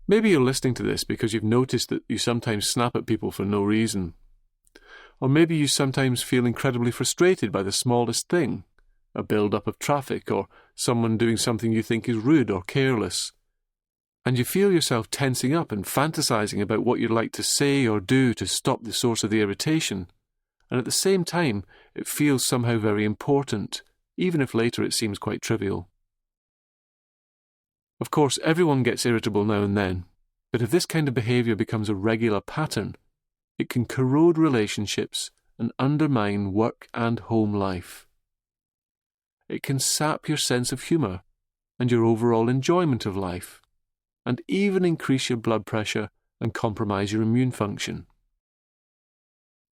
Maybe you're listening to this because you've noticed that you sometimes snap at people for no reason. Or maybe you sometimes feel incredibly frustrated by the smallest thing, a build-up of traffic or someone doing something you think is rude or careless. And you feel yourself tensing up and fantasizing about what you'd like to say or do to stop the source of the irritation. And at the same time, it feels somehow very important, even if later it seems quite trivial. Of course, everyone gets irritable now and then, but if this kind of behavior becomes a regular pattern, it can corrode relationships and undermine work and home life. It can sap your sense of humor and your overall enjoyment of life, and even increase your blood pressure and compromise your immune function.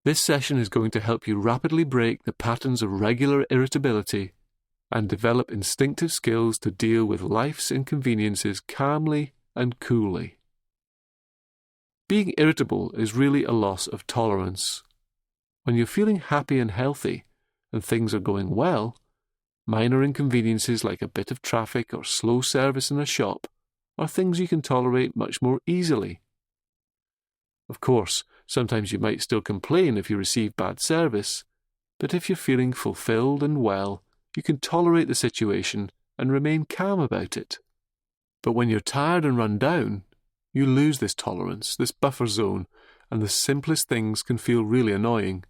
This session is going to help you rapidly break the patterns of regular irritability and develop instinctive skills to deal with life's inconveniences calmly and coolly. Being irritable is really a loss of tolerance. When you're feeling happy and healthy and things are going well, minor inconveniences like a bit of traffic or slow service in a shop are things you can tolerate much more easily. Of course, sometimes you might still complain if you receive bad service, but if you're feeling fulfilled and well, you can tolerate the situation and remain calm about it. But when you're tired and run down, you lose this tolerance, this buffer zone, and the simplest things can feel really annoying.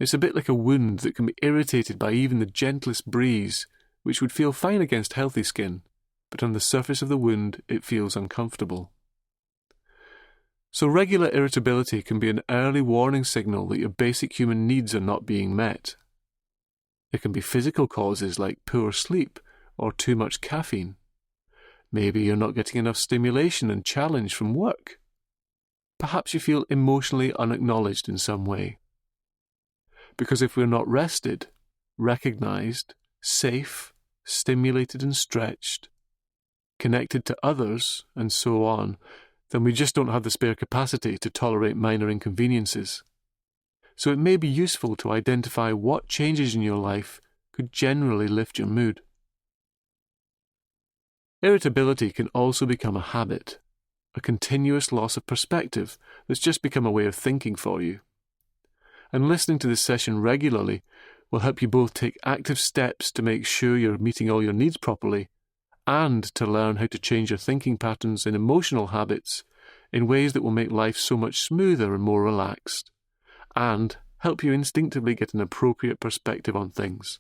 It's a bit like a wound that can be irritated by even the gentlest breeze, which would feel fine against healthy skin, but on the surface of the wound it feels uncomfortable. So regular irritability can be an early warning signal that your basic human needs are not being met. There can be physical causes like poor sleep or too much caffeine. Maybe you're not getting enough stimulation and challenge from work. Perhaps you feel emotionally unacknowledged in some way. Because if we're not rested, recognized, safe, stimulated and stretched, connected to others, and so on, then we just don't have the spare capacity to tolerate minor inconveniences. So it may be useful to identify what changes in your life could generally lift your mood. Irritability can also become a habit, a continuous loss of perspective that's just become a way of thinking for you. And listening to this session regularly will help you both take active steps to make sure you're meeting all your needs properly, and to learn how to change your thinking patterns and emotional habits in ways that will make life so much smoother and more relaxed, and help you instinctively get an appropriate perspective on things.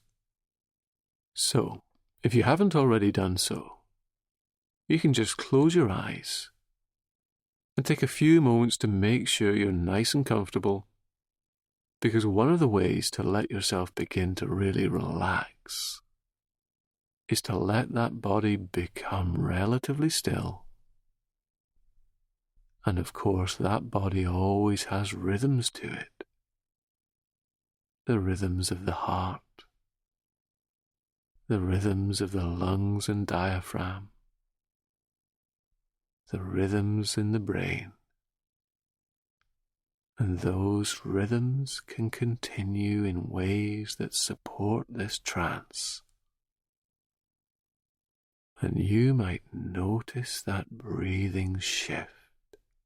So, if you haven't already done so, you can just close your eyes and take a few moments to make sure you're nice and comfortable, because one of the ways to let yourself begin to really relax is to let that body become relatively still. And of course, that body always has rhythms to it. The rhythms of the heart, the rhythms of the lungs and diaphragm, the rhythms in the brain. And those rhythms can continue in ways that support this trance. And you might notice that breathing shift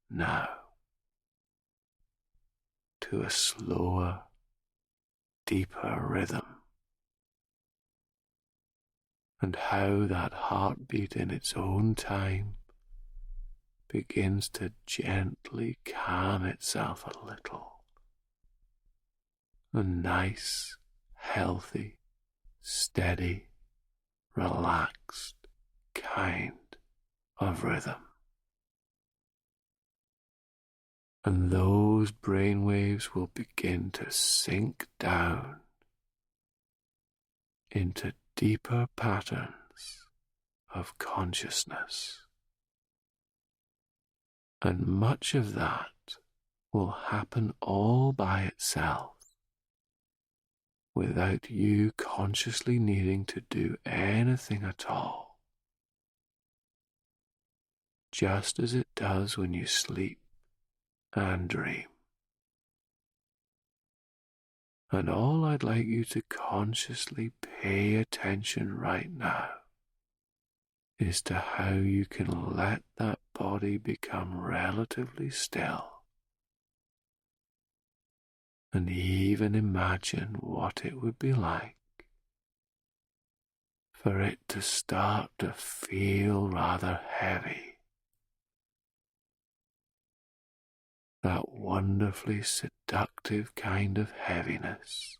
now to a slower, deeper rhythm, and how that heartbeat in its own time begins to gently calm itself a little. A nice, healthy, steady, relaxed kind of rhythm. And those brainwaves will begin to sink down into deeper patterns of consciousness. And much of that will happen all by itself, without you consciously needing to do anything at all, just as it does when you sleep and dream. And all I'd like you to consciously pay attention right now is to how you can let that body simply become relatively still and even imagine what it would be like for it to start to feel rather heavy. That wonderfully seductive kind of heaviness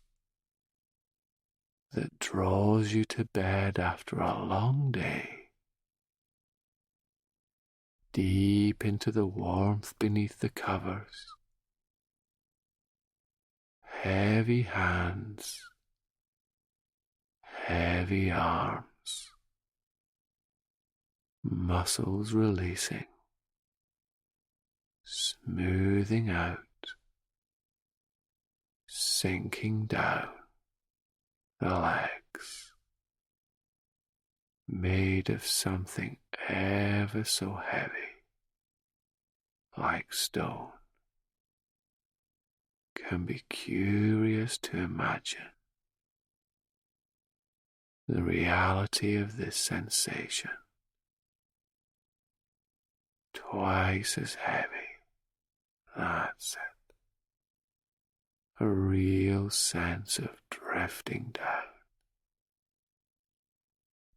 that draws you to bed after a long day, deep into the warmth beneath the covers. Heavy hands, heavy arms, muscles releasing, smoothing out, sinking down the legs, made of something ever so heavy, like stone. Can be curious to imagine the reality of this sensation, twice as heavy. That's it. A real sense of drifting down,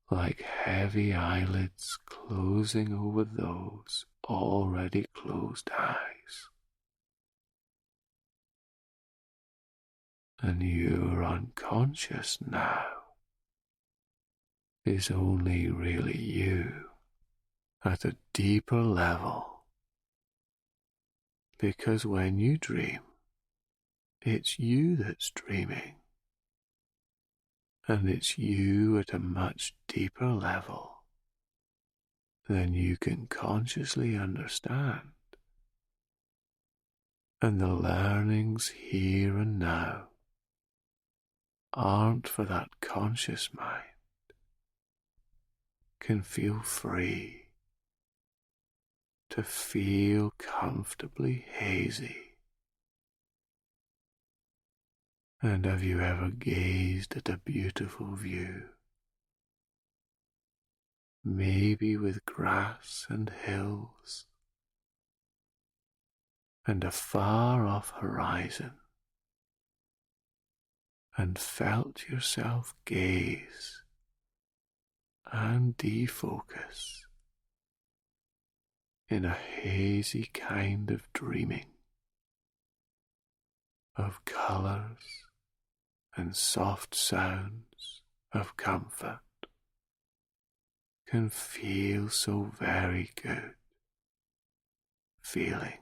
like heavy eyelids closing over those already closed eyes. And your unconscious now is only really you at a deeper level, because when you dream, it's you that's dreaming, and it's you at a much deeper level than you can consciously understand. And the learnings here and now aren't for that conscious mind, can feel free to feel comfortably hazy. And have you ever gazed at a beautiful view, maybe with grass and hills and a far-off horizon, and felt yourself gaze and defocus in a hazy kind of dreaming of colours and soft sounds of comfort, can feel so very good. Feelings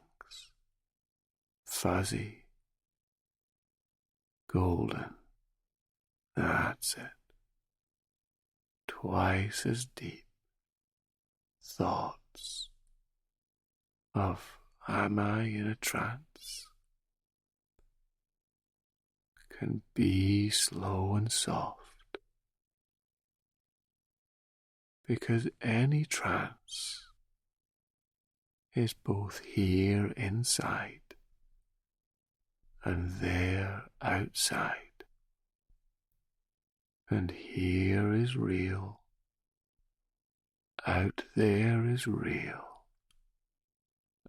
fuzzy, golden, that's it. Twice as deep. Thoughts of, am I in a trance? Can be slow and soft, because any trance is both here inside and there outside. And here is real, out there is real,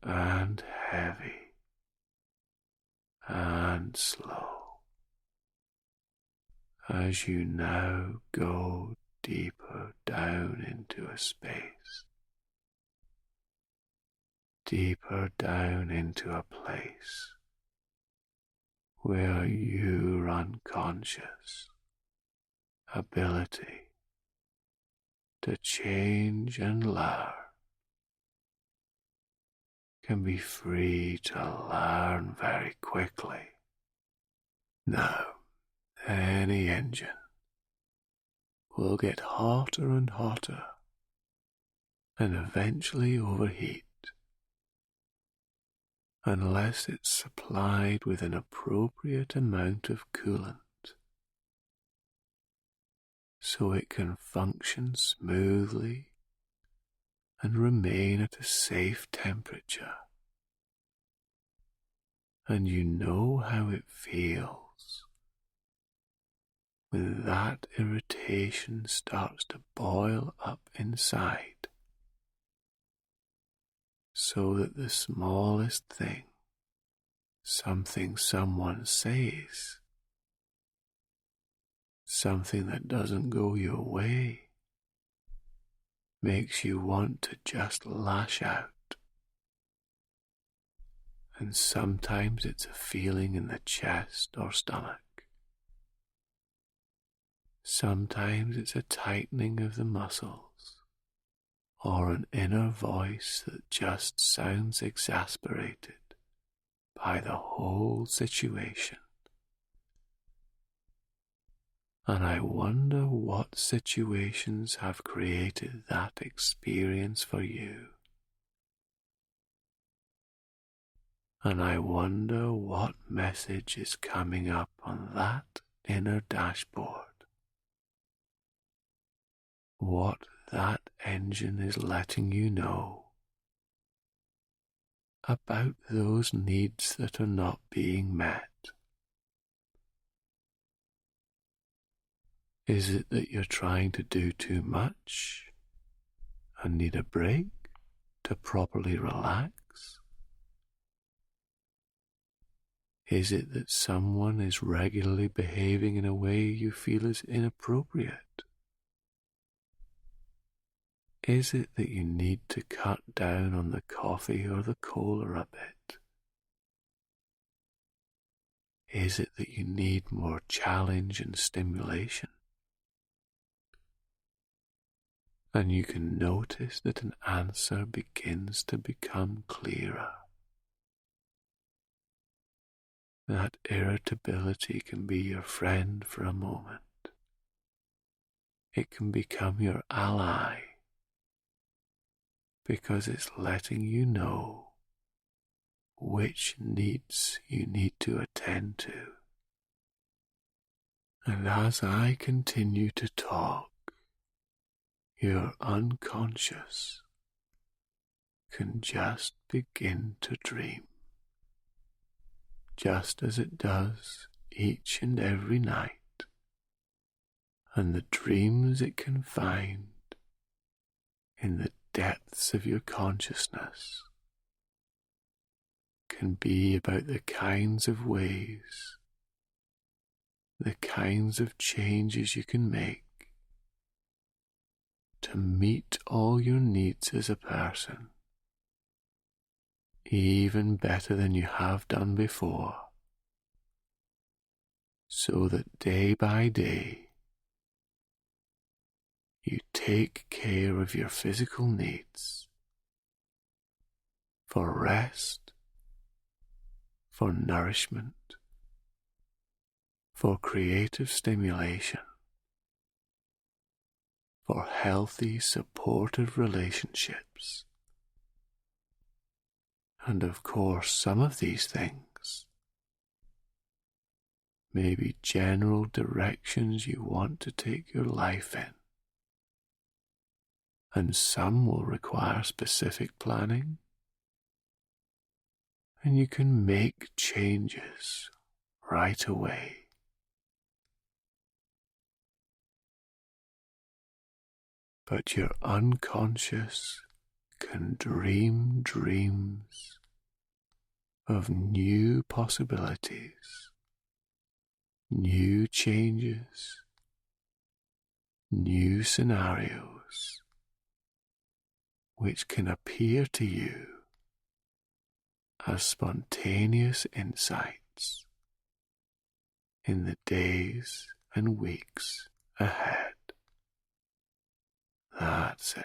and heavy, and slow. As you now go deeper down into a space, deeper down into a place where your unconscious ability to change and learn can be free to learn very quickly. Now, any engine will get hotter and hotter and eventually overheat unless it's supplied with an appropriate amount of coolant so it can function smoothly and remain at a safe temperature. And you know how it feels when that irritation starts to boil up inside, so that the smallest thing, something someone says, something that doesn't go your way, makes you want to just lash out. And sometimes it's a feeling in the chest or stomach. Sometimes it's a tightening of the muscles, or an inner voice that just sounds exasperated by the whole situation. And I wonder what situations have created that experience for you. And I wonder what message is coming up on that inner dashboard. What that engine is letting you know about those needs that are not being met. Is it that you're trying to do too much and need a break to properly relax? Is it that someone is regularly behaving in a way you feel is inappropriate? Is it that you need to cut down on the coffee or the cola a bit? Is it that you need more challenge and stimulation? And you can notice that an answer begins to become clearer. That irritability can be your friend for a moment. It can become your ally, because it's letting you know which needs you need to attend to. And as I continue to talk, your unconscious can just begin to dream, just as it does each and every night. And the dreams it can find in the depths of your consciousness can be about the kinds of ways, the kinds of changes you can make to meet all your needs as a person, even better than you have done before, so that day by day you take care of your physical needs for rest, for nourishment, for creative stimulation, for healthy, supportive relationships. And of course, some of these things may be general directions you want to take your life in, and some will require specific planning, and you can make changes right away. But your unconscious can dream dreams of new possibilities, new changes, new scenarios, which can appear to you as spontaneous insights in the days and weeks ahead. That's it.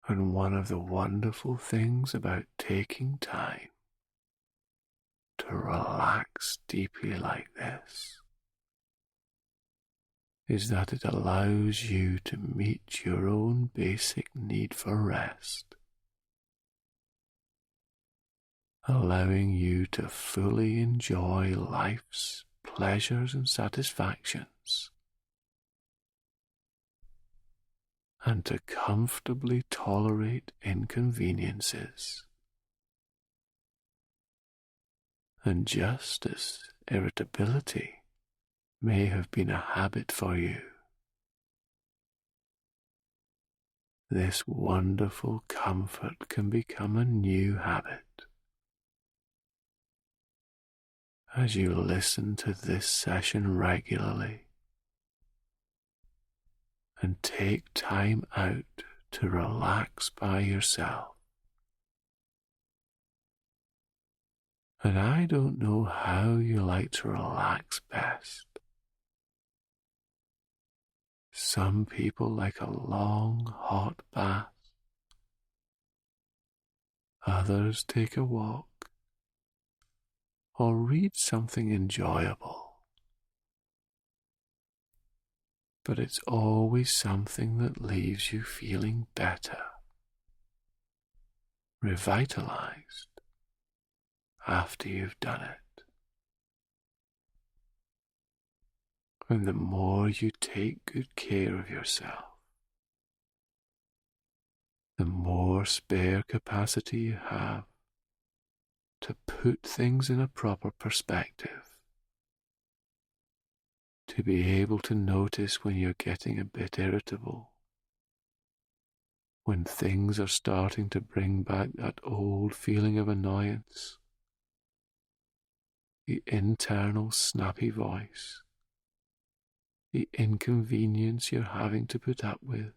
And one of the wonderful things about taking time to relax deeply like this is that it allows you to meet your own basic need for rest, allowing you to fully enjoy life's pleasures and satisfactions, and to comfortably tolerate inconveniences. And just as irritability may have been a habit for you, this wonderful comfort can become a new habit. As you listen to this session regularly and take time out to relax by yourself. And I don't know how you like to relax best. Some people like a long, hot bath. Others take a walk or read something enjoyable. But it's always something that leaves you feeling better, revitalized after you've done it. And the more you take good care of yourself, the more spare capacity you have to put things in a proper perspective, to be able to notice when you're getting a bit irritable, when things are starting to bring back that old feeling of annoyance, the internal snappy voice, the inconvenience you're having to put up with.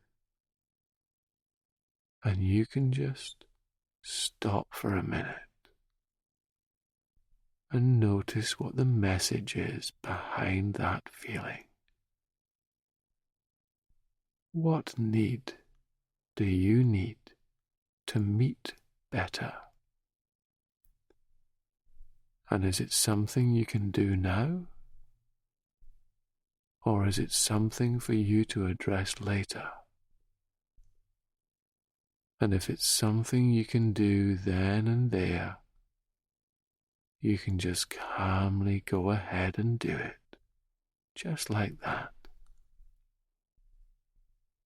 And you can just stop for a minute and notice what the message is behind that feeling. What need do you need to meet better? And is it something you can do now? Or is it something for you to address later? And if it's something you can do then and there, you can just calmly go ahead and do it, just like that.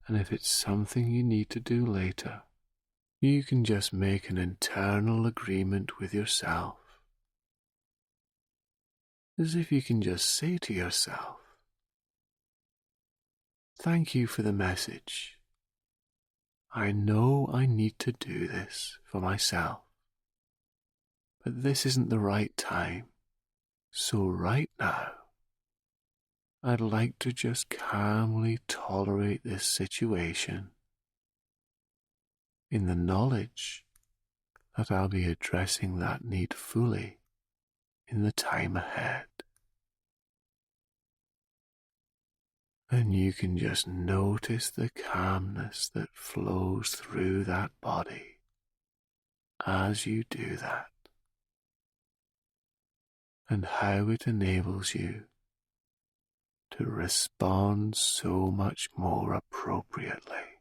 And if it's something you need to do later, you can just make an internal agreement with yourself, as if you can just say to yourself, "Thank you for the message. I know I need to do this for myself, but this isn't the right time. So right now, I'd like to just calmly tolerate this situation in the knowledge that I'll be addressing that need fully in the time ahead." And you can just notice the calmness that flows through that body as you do that, and how it enables you to respond so much more appropriately.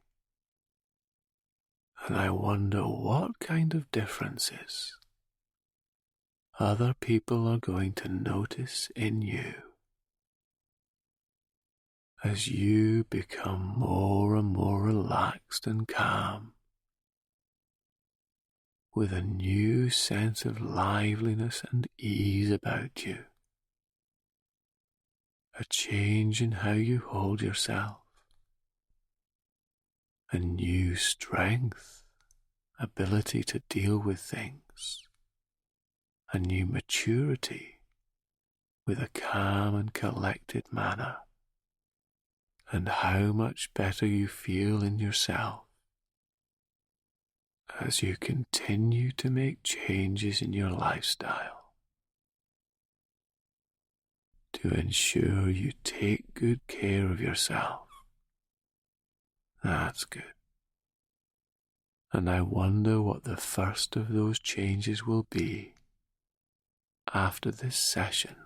And I wonder what kind of differences other people are going to notice in you as you become more and more relaxed and calm, with a new sense of liveliness and ease about you, a change in how you hold yourself, a new strength, ability to deal with things, a new maturity with a calm and collected manner, and how much better you feel in yourself as you continue to make changes in your lifestyle to ensure you take good care of yourself. That's good. And I wonder what the first of those changes will be after this session,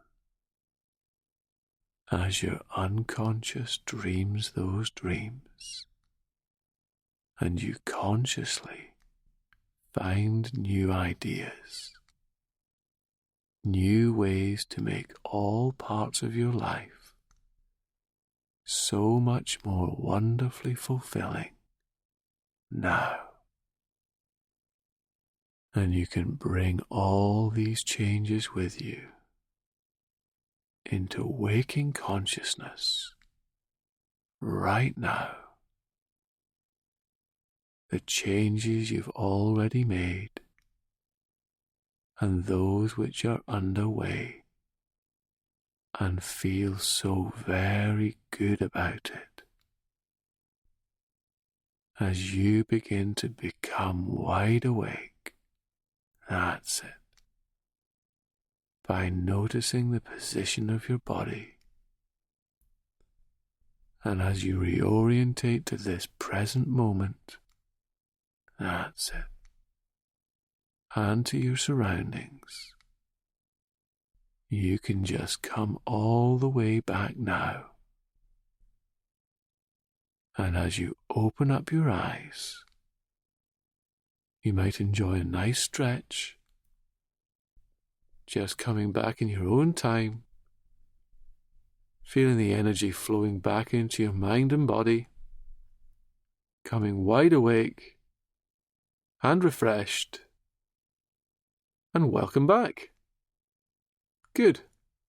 as your unconscious dreams those dreams, and you consciously find new ideas, new ways to make all parts of your life so much more wonderfully fulfilling now. And you can bring all these changes with you into waking consciousness right now. The changes you've already made and those which are underway, and feel so very good about it as you begin to become wide awake. That's it. By noticing the position of your body, and as you reorientate to this present moment, that's it, and to your surroundings, you can just come all the way back now. And as you open up your eyes, you might enjoy a nice stretch, just coming back in your own time, feeling the energy flowing back into your mind and body, coming wide awake and refreshed, and welcome back. Good.